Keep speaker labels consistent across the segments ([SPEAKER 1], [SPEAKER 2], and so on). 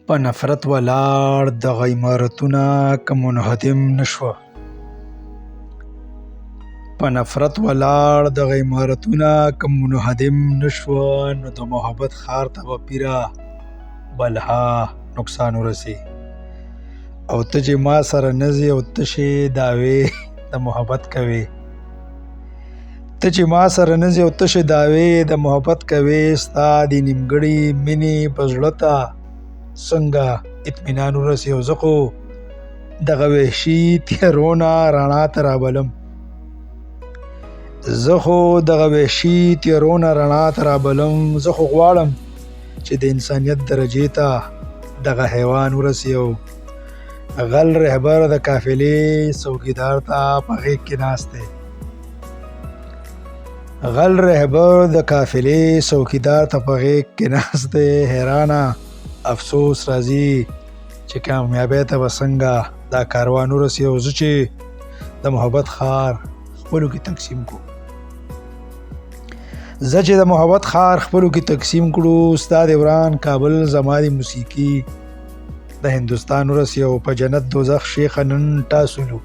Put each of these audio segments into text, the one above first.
[SPEAKER 1] په نفرت ولاړ دغه عمارتونه که منهدم نشوه. په نفرت ولاړ دغه عمارتونه که منهدم نشوه، نو د محبت ښار ته به پیره بلها نقصان ورسي. او ته چې ما سره نځې او تشې دعوې د محبت کوې، ته چې ما سره نځې او تشې دعوې د محبت کوې، ستا د نیمګړې مینې په زړه ته څنګه اطمینان ورسي. او زه خو دغه وحشي تیارونه رڼا ته رابلم، زه خو دغه وحشي تیارونه رڼا ته رابلم. زه خو غواړم چې د انسانیت درجې ته دغه حیوان ورسي. او غل رهبر د قافلې څوکیدار ته په غیږ کې ناست دی، غل رهبر د قافلې څوکیدار ته په غیږ کې ناست دی. حیرانه افسوس راځي چې کامیابۍ ته به څنګه دا کاروان ورسي. او زه چې د محبت ښار خپلو کې تقسیم کړو، زه چې د محبت ښار خپلو کې تقسیم کړو، ستا د وران کابل زما د موسیقي د هندوستان ورسي. او په جنت دوزخ شیخه نن ټاسولو،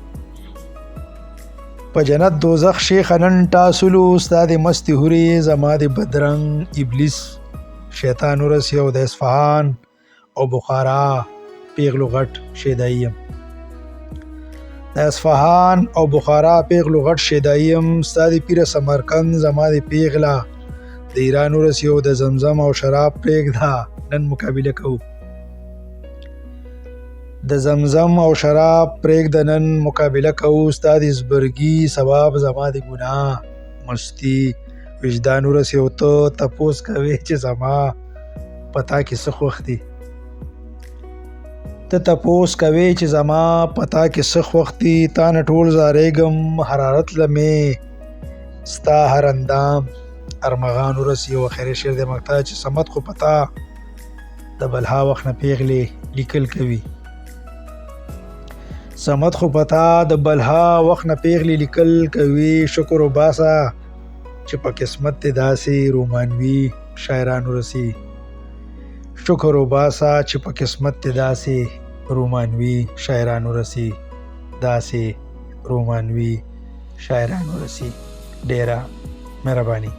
[SPEAKER 1] په جنت دوزخ شیخه نن ټاسولو، ستا د مستې هورې زما د بدرنګ ابلیس شیطان ورسي. او د اصفهان او بخارا پیغلو غټ شیدایی یم، د اصفهان او بخارا پیغلو غټ شیدایی یم، ستا د پیر سمرقند زما د پیغله د ایران ورسي. او د زمزم او شراب پرېږده نن مقابله کوو، د زمزم او شراب پرېږده نن مقابله کوو، ستا د زبرګي ثواب زما د ګناه مستی وجدان ورسي. او ته تپوس کوې چې زما پتا کې څه خوښ دي، ته تپوس کوې چې زما پتا کې څه خوښ دي. تا نه ټول زارېږم حرارت لمې ستا هر اندام ارمغان ورسي. او اخري شعر د مقطع چې صمد خو پتا د بلها وخت نه پیغلې لیکل کوي، صمد خو پتا د بلها وخت نه پیغلې لیکل کوي. شکر وباسه چې په قسمت دې داسې رومانوي شاعران ورسي، شکر وباسه چې په قسمت دې داسې رومانوي شاعران ورسي، داسې رومانوي شاعران ورسي. ډیره مهرباني.